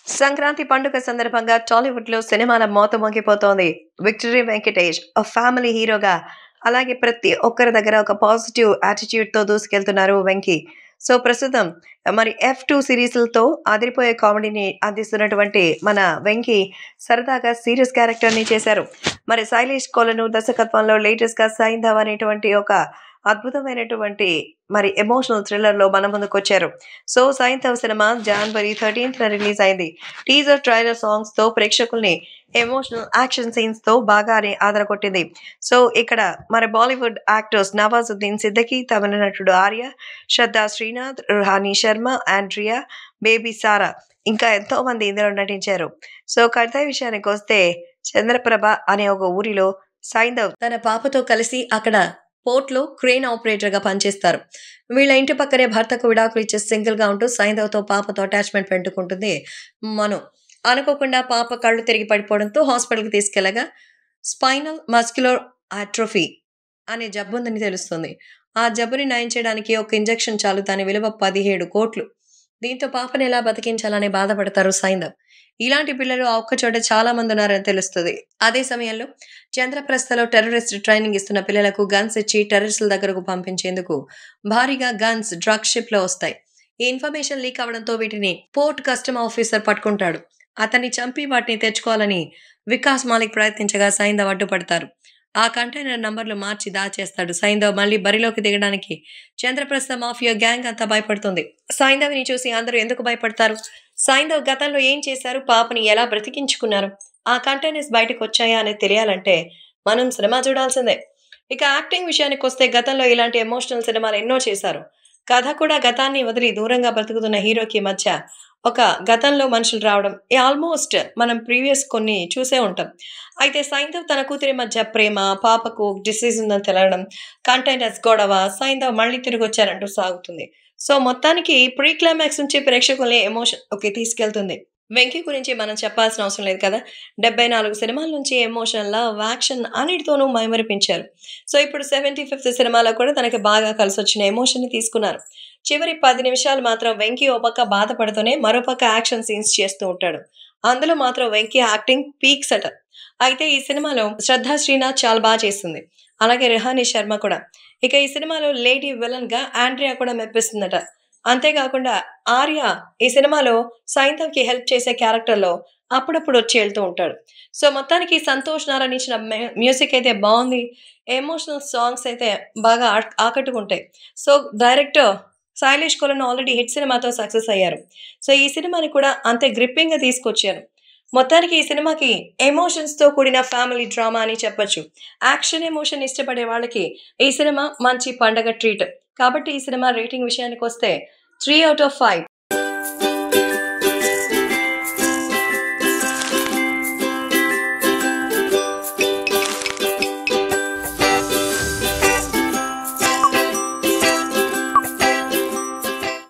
సంక్రాంతి పండుగ సందర్భంగా టాలీవుడ్‌లో సినిమాల మోత మోగిపోతోంది. 'విక్టరీ వెంకటేష్' ఫ్యామిలీ హీరోగా అలాగే ప్రతి ఒక్కరి దగ్గర ఒక పాజిటివ్ యాటిట్యూడ్‌తో దూసుకెళ్తున్నారు 'వెంకి'. సో, ప్రస్తుతం మరి 'ఎఫ్2' సీరీస్‌లతో అదిరిపోయే కామెడీని అందిస్తున్నటువంటి మన 'వెంకి' సరదాగా సీరియస్ క్యారెక్టర్‌ని చేశారు. మరి 'శైలేష్ కొలను' దర్శకత్వంలో లేటెస్ట్‌గా 'సైంధవ్' అనేటువంటి ఒక అద్భుతమైనటువంటి మరి ఎమోషనల్ థ్రిల్లర్‌లో మన ముందుకొచ్చారు. సో, 'సైంధవ్' సినిమా జనవరి 13న రిలీజ్ అయింది. టీజర్, ట్రైలర్ సాంగ్స్‌తో ప్రేక్షకుల్ని ఎమోషనల్ యాక్షన్ సీన్స్‌తో బాగానే ఆదరగొట్టింది. సో, ఇక్కడ మరి బాలీవుడ్ యాక్టర్స్ నవాజుద్దీన్ సిద్దికీ, తమిళ నటుడు ఆర్య, శ్రద్ధా శ్రీనాథ్, రుహానీ శర్మ, ఆండ్రియా, బేబీ సారా ఇంకా ఎంతోమంది ఇందులో నటించారు. సో, కథ విషయానికొస్తే చంద్రప్రభ అనే ఒక ఊరిలో సైంధవ్ తన పాపతో కలిసి అక్కడ పోర్ట్‌లో క్రేన్ ఆపరేటర్‌గా పనిచేస్తారు. వీళ్ళ ఇంటి పక్కనే భర్తకు విడాకులు ఇచ్చి సింగిల్‌గా ఉంటూ సైంధవ్‌తో పాపతో అటాచ్‌మెంట్ పెంచుకుంటుంది మను. అనుకోకుండా పాప కళ్ళు తిరిగి పడిపోవడంతో హాస్పిటల్‌కి తీసుకెళ్లగా స్పైనల్ మస్క్యులర్ అట్రోఫీ అనే జబ్బుందని తెలుస్తుంది. ఆ జబ్బుని నయం చేయడానికి ఒక ఇంజెక్షన్ చాలు. దాని విలువ 17,00,00,000. దీంతో పాపని ఎలా బతికించాలని బాధపడతారు సైంధవ్. ఇలాంటి పిల్లలు ఆ ఒక్క చోట చాలా మందున్నారని తెలుస్తది. అదే సమయంలో చంద్రప్రస్థలో టెర్రరిస్ట్ ట్రైనింగ్ ఇస్తున్న పిల్లలకు గన్స్ ఇచ్చి టెర్రరిస్టుల దగ్గరకు పంపించేందుకు భారీగా గన్స్ డ్రగ్ షిప్‌లో వస్తాయి. ఈ ఇన్ఫర్మేషన్ లీక్ అవ్వడంతో వీటిని పోర్ట్ కస్టమ్ ఆఫీసర్ పట్టుకుంటాడు. అతన్ని చంపి వాటిని తెచ్చుకోవాలని వికాస్ మాలిక్ ప్రయత్నించగా సైంధవ్ అడ్డుపడతారు. ఆ కంటైనర్ నంబర్‌లు మార్చి దాచేస్తాడు. సైంధవ్ మళ్ళీ బరిలోకి దిగడానికి చంద్రప్రస్థ మాఫియా గ్యాంగ్ అంతా భయపడుతుంది. సైంధవ్‌ని చూసి అందరూ ఎందుకు భయపడతారు? సైంధవ్ గతంలో ఏం చేశారు? పాపని ఎలా బ్రతికించుకున్నారు? ఆ కంటైనర్స్ బయటకొచ్చాయా అనేది తెలియాలంటే మనం సినిమా చూడాల్సిందే. ఇక యాక్టింగ్ విషయానికొస్తే గతంలో ఇలాంటి ఎమోషనల్ సినిమాలు ఎన్నో చేశారు. కథ కూడా గతాన్ని వదిలి దూరంగా బ్రతుకుతున్న హీరోకి మధ్య ఒక గతంలో మనుషులు రావడం ఆల్మోస్ట్ మనం ప్రీవియస్ కొన్ని చూసే ఉంటాం. అయితే సైంధవ్ తన కూతురి మధ్య ప్రేమ, పాపకు డిసీజ్ ఉందని తెలవడం, కంటైనర్స్ గొడవ, సైంధవ్ మళ్ళీ తిరిగొచ్చారంటూ సాగుతుంది. సో, మొత్తానికి ప్రీ క్లైమాక్స్ నుంచి ప్రేక్షకుల్ని ఎమోషన్‌లోకి తీసుకెళ్తుంది. 'వెంకి' గురించి మనం చెప్పాల్సిన అవసరం లేదు కదా! 74 సినిమాల నుంచి ఎమోషన్, లవ్, యాక్షన్ అన్నిటితోనూ మైమరిపించారు. సో, ఇప్పుడు 75th సినిమాలో కూడా తనకి బాగా కలిసొచ్చిన ఎమోషన్‌ని తీసుకున్నారు. చివరి 10 నిమిషాలు మాత్రం 'వెంకి' ఓ పక్క బాధపడుతూనే మరోపక్క యాక్షన్ సీన్స్ చేస్తూ ఉంటాడు. అందులో మాత్రం 'వెంకి' యాక్టింగ్ పీక్స్ అట. అయితే ఈ సినిమాలో 'శ్రద్ధా శ్రీనాథ్' చాలా చేస్తుంది. అలాగే 'రిహానీ శర్మ' కూడా. ఇక ఈ సినిమాలో లేడీ విలన్‌గా ఆండ్రియా కూడా మెప్పిస్తుందట. అంతేకాకుండా ఆర్య ఈ సినిమాలో సైంధవ్‌కి హెల్ప్ చేసే క్యారెక్టర్‌లో అప్పుడప్పుడు వచ్చి ఎళ్తూ ఉంటాడు. సో, మొత్తానికి సంతోష్ నారాయణ ఇచ్చిన మ్యూజిక్ అయితే బావుంది. ఎమోషనల్ సాంగ్స్ అయితే బాగా ఆకట్టుకుంటాయి. సో, డైరెక్టర్ 'శైలేష్ కొలను' ఆల్రెడీ హిట్ సినిమాతో సక్సెస్ అయ్యారు. సో, ఈ సినిమాని కూడా అంతే గ్రిప్పింగ్‌గా తీసుకొచ్చారు. మొత్తానికి ఈ సినిమాకి ఎమోషన్స్‌తో కూడిన ఫ్యామిలీ డ్రామా అని చెప్పొచ్చు. యాక్షన్, ఎమోషన్ ఇష్టపడే వాళ్ళకి ఈ సినిమా మంచి పండగ ట్రీట్. కాబట్టి ఈ సినిమా రేటింగ్ విషయానికొస్తే 3/5